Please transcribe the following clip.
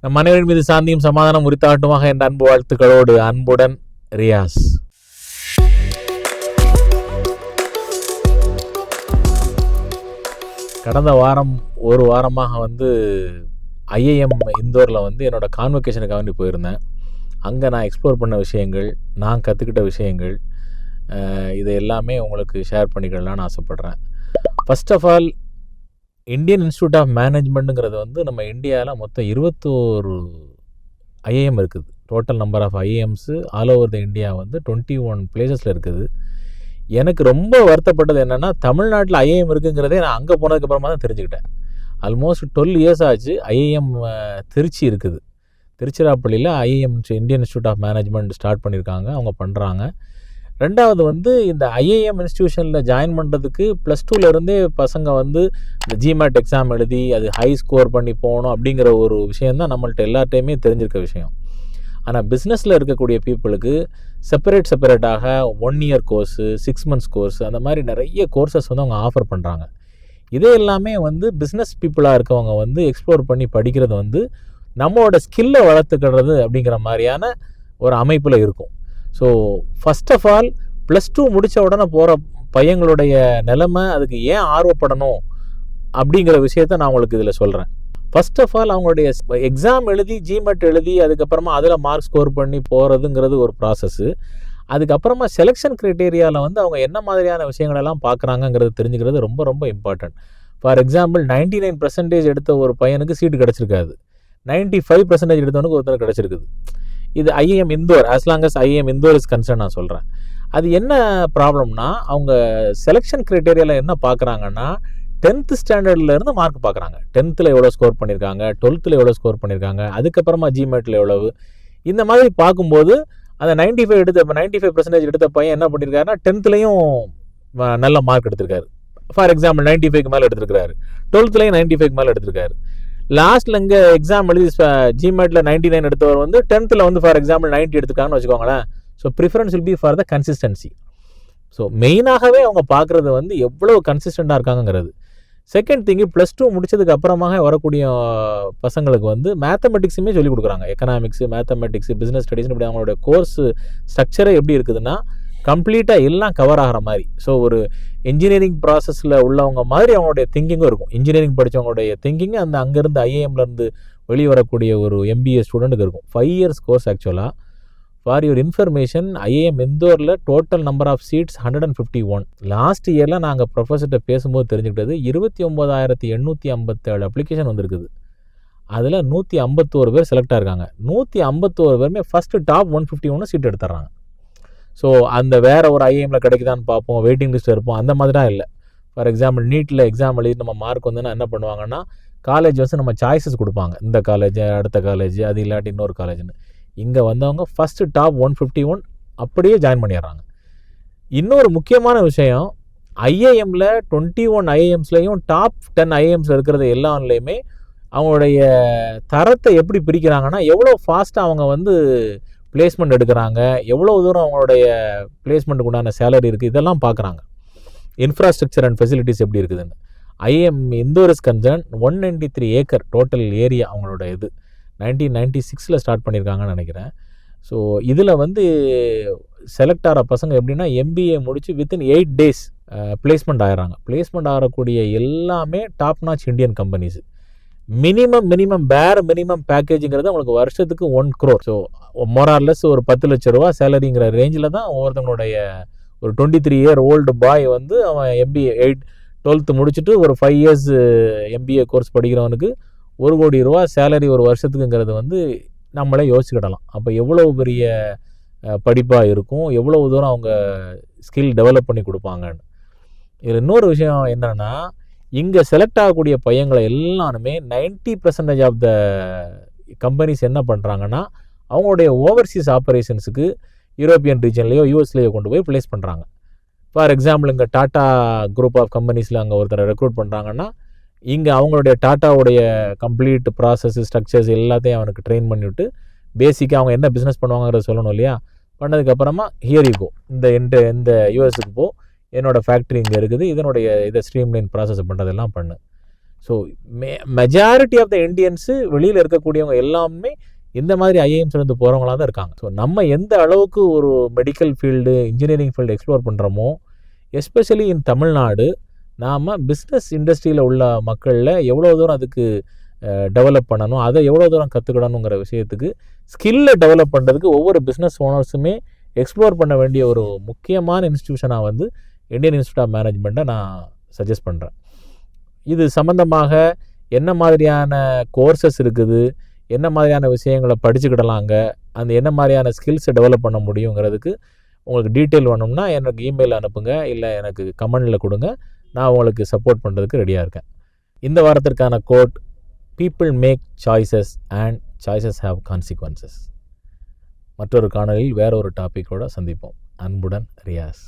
நம் மனைவின் மீது சாந்தியும் சமாதானம் உரித்தாட்டுமாக என்ற அன்பு வாழ்த்துக்களோடு அன்புடன் ரியாஸ். கடந்த வாரம் ஒரு வாரமாக ஐஏஎம் இந்தோரில் என்னோடய கான்வொகேஷனுக்காக வேண்டி போயிருந்தேன். அங்கே நான் எக்ஸ்ப்ளோர் பண்ண விஷயங்கள், நான் கற்றுக்கிட்ட விஷயங்கள், இதை எல்லாமே உங்களுக்கு ஷேர் பண்ணிக்கலான்னு ஆசைப்பட்றேன். First of all, Indian institute of மேனேஜ்மெண்ட்டுங்கிறது நம்ம இந்தியாவில் மொத்தம் 21 ஐஏஎம் இருக்குது. Total number of IIMs all over the India 21 பிளேசஸில் இருக்குது. எனக்கு ரொம்ப வருத்தப்பட்டது என்னென்னா, தமிழ்நாட்டில் ஐஏஎம் இருக்குங்கிறதே நான் அங்கே போனதுக்கப்புறமா தான் தெரிஞ்சுக்கிட்டேன். ஆல்மோஸ்ட் 12 இயர்ஸ் ஆச்சு. ஐஏஎம் திருச்சி இருக்குது. திருச்சிராப்பள்ளியில் IIM Indian institute of management start பண்ணியிருக்காங்க. அவங்க பண்ணுறாங்க. ரெண்டாவது இந்த ஐஏஎம் இன்ஸ்டியூஷனில் ஜாயின் பண்ணுறதுக்கு +2லேருந்தே பசங்க இந்த ஜிமேட் எக்ஸாம் எழுதி அது ஹை ஸ்கோர் பண்ணி போகணும் அப்படிங்கிற ஒரு விஷயந்தான் நம்மள்ட்ட எல்லார்ட்டையுமே தெரிஞ்சிருக்க விஷயம். ஆனால் பிஸ்னஸில் இருக்கக்கூடிய பீப்புளுக்கு செப்பரேட்டாக 1 இயர் கோர்ஸு, 6 மந்த்ஸ் கோர்ஸ், அந்த மாதிரி நிறைய கோர்சஸ் அவங்க ஆஃபர் பண்ணுறாங்க. இதே எல்லாமே பிஸ்னஸ் பீப்புளாக இருக்கவங்க எக்ஸ்ப்ளோர் பண்ணி படிக்கிறது நம்மளோட ஸ்கில்லை வளர்த்துக்கிறது அப்படிங்கிற மாதிரியான ஒரு அமைப்பில் இருக்கும். ஸோ ஃபஸ்ட் ஆஃப் ஆல், +2 முடித்த உடனே போகிற பையங்களுடைய நிலைமை, அதுக்கு ஏன் ஆர்வப்படணும் அப்படிங்கிற விஷயத்த நான் உங்களுக்கு இதில் சொல்கிறேன். ஃபஸ்ட் ஆஃப் ஆல், அவங்களுடைய எக்ஸாம் எழுதி ஜிமெட் எழுதி அதுக்கப்புறமா அதில் மார்க் ஸ்கோர் பண்ணி போகிறதுங்கிறது ஒரு ப்ராசஸ்ஸு. அதுக்கப்புறமா செலெக்ஷன் க்ரைட்டீரியாவில் அவங்க என்ன மாதிரியான விஷயங்களெல்லாம் பார்க்குறாங்கங்கிறது தெரிஞ்சுக்கிறது ரொம்ப ரொம்ப இம்பார்ட்டன்ட். ஃபார் எக்ஸாம்பிள், 99% எடுத்த ஒரு பையனுக்கு சீட்டு கிடச்சிருக்காது. 95% எடுத்தவனுக்கு ஒருத்தர் கிடச்சிருக்குது. இது IIM Indore, as long as IIM Indore is concern நான் சொல்கிறேன். அது என்ன ப்ராப்ளம்னா, அவங்க செலெக்ஷன் க்ரைட்டீரியாவில் என்ன பார்க்குறாங்கன்னா, 10th ஸ்டாண்டர்ட்லேருந்து மார்க் பார்க்குறாங்க. 10th எவ்வளோ ஸ்கோர் பண்ணியிருக்காங்க, 12th எவ்வளோ ஸ்கோர் பண்ணியிருக்காங்க, அதுக்கப்புறமா ஜிமேட்டில் எவ்வளவு, இந்த மாதிரி பார்க்கும்போது அந்த 95% எடுத்த பையன் என்ன பண்ணியிருக்காருன்னா, 10th நல்ல மார்க் எடுத்திருக்காரு. ஃபார் எக்ஸாம்பிள் 95க்கு மேலே எடுத்திருக்காரு. 12th 95க்கு மேலே எடுத்திருக்காரு. லாஸ்ட்டில் இங்கே எக்ஸாம் எழுதி ஜிமேட்டில் 99 எடுத்தவர் 10th ஃபார் எக்ஸாம்பிள் 90 எடுத்துக்காங்கன்னு வச்சுக்கோங்களேன். So preference will be for the consistency. So மெயினாகவே அவங்க பார்க்குறது எவ்வளோ கன்சிஸ்டண்ட்டாக இருக்காங்கிறது. செகண்ட் திங்கு, +2 முடிச்சதுக்கு அப்புறமாக வரக்கூடிய பசங்களுக்கு மேத்தமெட்டிக்ஸுமே சொல்லிக் கொடுக்குறாங்க. எக்கனாமிக்ஸு, மேத்தமெட்டிக்ஸு, பிஸ்னஸ் ஸ்டடீஸ்னு இப்படி அவங்களோட கோர்ஸ் ஸ்ட்ரக்சரே எப்படி இருக்குதுன்னா, கம்ப்ளீட்டாக எல்லாம் கவர் ஆகிற மாதிரி. ஸோ ஒரு இன்ஜினியரிங் ப்ராசஸில் உள்ளவங்க மாதிரி அவங்களுடைய திங்கிங்கும் இருக்கும். இன்ஜினியரிங் படித்தவங்களுடைய திங்கிங் அங்கேருந்து ஐஏஎம்லேருந்து வெளியே வரக்கூடிய ஒரு MBA ஸ்டூடெண்ட்டுக்கு இருக்கும். 5 இயர்ஸ் கோர்ஸ். ஆக்சுவலாக ஃபார் யுவர் இன்ஃபர்மேஷன், ஐஏஎம் இந்தோரில் total number of seats 151. Last இயரில் நாங்கள் ப்ரொஃபஸர்கிட்ட பேசும்போது தெரிஞ்சுக்கிட்டது 29,857 அப்ளிகேஷன் வந்திருக்குது. அதில் 151 பேர் செலக்ட் ஆகிருக்காங்க. 151 பேருமே ஃபஸ்ட்டு டாப் 151 சீட் எடுத்துட்றாங்க. ஸோ அந்த வேறு ஒரு ஐஏஎம்மில் கிடைக்குதான்னு பார்ப்போம், வெயிட்டிங் லிஸ்ட்டில் இருப்போம், அந்த மாதிரி தான் இல்லை. ஃபார் எக்ஸாம்பிள், நீட்டில் எக்ஸாம் எழுதி நம்ம மார்க் என்ன பண்ணுவாங்கன்னா, காலேஜ் நம்ம சாய்ஸஸ் கொடுப்பாங்க. இந்த காலேஜ், அடுத்த காலேஜ், அது இல்லாட்டி இன்னொரு காலேஜ்னு. இங்கே வந்தவங்க ஃபஸ்ட்டு டாப் 151 அப்படியே ஜாயின் பண்ணிடுறாங்க. இன்னொரு முக்கியமான விஷயம், ஐஏஎம்மில் 21 ஐஏஎம்ஸ்லையும் டாப் 10 ஐஏஎம்ஸில் இருக்கிறது எல்லாத்துலேயுமே அவங்களுடைய தரத்தை எப்படி பிரிக்கிறாங்கன்னா, எவ்வளோ ஃபாஸ்ட்டாக அவங்க பிளேஸ்மெண்ட் எடுக்கிறாங்க, எவ்வளோ தூரம் அவங்களுடைய பிளேஸ்மெண்ட்டுக்கு உண்டான சேலரி இருக்குது, இதெல்லாம் பார்க்குறாங்க. இன்ஃப்ராஸ்ட்ரக்சர் அண்ட் ஃபெசிலிட்டிஸ் எப்படி இருக்குதுன்னு. IIM Indore is concern 193 acre total area அவங்களோட. இது 1996 ஸ்டார்ட் பண்ணியிருக்காங்கன்னு நினைக்கிறேன். ஸோ இதில் செலக்ட் ஆகிற பசங்க எப்படின்னா, MBA முடித்து வித்தின் 8 days பிளேஸ்மெண்ட் ஆகிறாங்க. பிளேஸ்மெண்ட் ஆகக்கூடிய எல்லாமே top notch Indian companies. Minimum பேக்கேஜுங்கிறது அவங்களுக்கு வருஷத்துக்கு 1 crore. ஸோ மோரார்லெஸ் ஒரு 10 லட்ச ரூபா சேலரிங்கிற ரேஞ்சில் தான் ஒவ்வொருத்தவங்களுடைய ஒரு 23 year old பாய் அவன் MBA 12th முடிச்சுட்டு ஒரு 5 years MBA கோர்ஸ் படிக்கிறவனுக்கு 1 கோடி ரூபா சேலரி ஒரு வருஷத்துக்குங்கிறது நம்மளே யோசிச்சுக்கிடலாம். அப்போ எவ்வளோ பெரிய படிப்பாக இருக்கும், எவ்வளோ தூரம் அவங்க ஸ்கில் டெவலப் பண்ணி கொடுப்பாங்கன்னு. இதில் இன்னொரு விஷயம் என்னென்னா, இங்கே செலக்ட் ஆகக்கூடிய பையங்களை எல்லாருமே 90% ஆஃப் த கம்பெனிஸ் என்ன பண்ணுறாங்கன்னா, அவங்களுடைய ஓவர்சீஸ் ஆப்ரேஷன்ஸுக்கு யூரோப்பியன் ரீஜன்லேயோ யூஎஸ்லேயோ கொண்டு போய் ப்ளேஸ் பண்ணுறாங்க. ஃபார் எக்ஸாம்பிள், இங்கே டாட்டா குரூப் ஆஃப் கம்பெனிஸில் அங்கே ஒருத்தரை ரெக்ரூட் பண்ணுறாங்கன்னா, இங்கே அவங்களுடைய டாட்டாவுடைய கம்ப்ளீட் ப்ராசஸ் ஸ்ட்ரக்சர்ஸ் எல்லாத்தையும் அவனுக்கு ட்ரெயின் பண்ணிவிட்டு, பேசிக்காக அவங்க என்ன பிஸ்னஸ் பண்ணுவாங்கிறத சொல்லணும் இல்லையா. பண்ணதுக்கப்புறமா ஹியர் யூ கோ, இந்த யூஎஸ்க்கு போ, என்னோடய ஃபேக்ட்ரி இங்கே இருக்குது, இதை ஸ்ட்ரீம்லைன் ப்ராசஸ் பண்ணுறதெல்லாம் பண்ணு. So majority of the Indians வெளியில் இருக்கக்கூடியவங்க எல்லாமே இந்த மாதிரி ஐஏஎம்ஸ்லேருந்து போகிறவங்களாக தான் இருக்காங்க. ஸோ நம்ம எந்த அளவுக்கு ஒரு medical field, engineering field explore பண்ணுறோமோ, எஸ்பெஷலி இன் தமிழ்நாடு, நாம் பிஸ்னஸ் இண்டஸ்ட்ரியில் உள்ள மக்களில் எவ்வளோ தூரம் அதுக்கு டெவலப் பண்ணணும், அதை எவ்வளோ தூரம் கற்றுக்கிடணுங்கிற விஷயத்துக்கு ஸ்கில்லை டெவலப் பண்ணுறதுக்கு ஒவ்வொரு பிஸ்னஸ் ஓனர்ஸுமே எக்ஸ்ப்ளோர் பண்ண வேண்டிய ஒரு முக்கியமான இன்ஸ்டியூஷனாக வந்து இந்தியன் இன்ஸ்டியூட் ஆஃப் மேனேஜ்மெண்ட்டை நான் சஜஸ்ட் பண்ணுறேன். இது சம்மந்தமாக என்ன மாதிரியான கோர்சஸ் இருக்குது, என்ன மாதிரியான விஷயங்களை படிச்சுக்கிடலாங்க, அந்த என்ன மாதிரியான ஸ்கில்ஸை டெவலப் பண்ண முடியுங்கிறதுக்கு உங்களுக்கு டீட்டெயில் வேணும்னா எனக்கு இமெயில் அனுப்புங்க, இல்லை எனக்கு கமெண்டில் கொடுங்க. நான் உங்களுக்கு சப்போர்ட் பண்ணுறதுக்கு ரெடியாக இருக்கேன். இந்த வாரத்திற்கான quote, people make choices and choices have consequences. மற்றொரு காணொலியில் வேற ஒரு டாப்பிக்கோடு சந்திப்போம். அன்புடன் ரியாஸ்.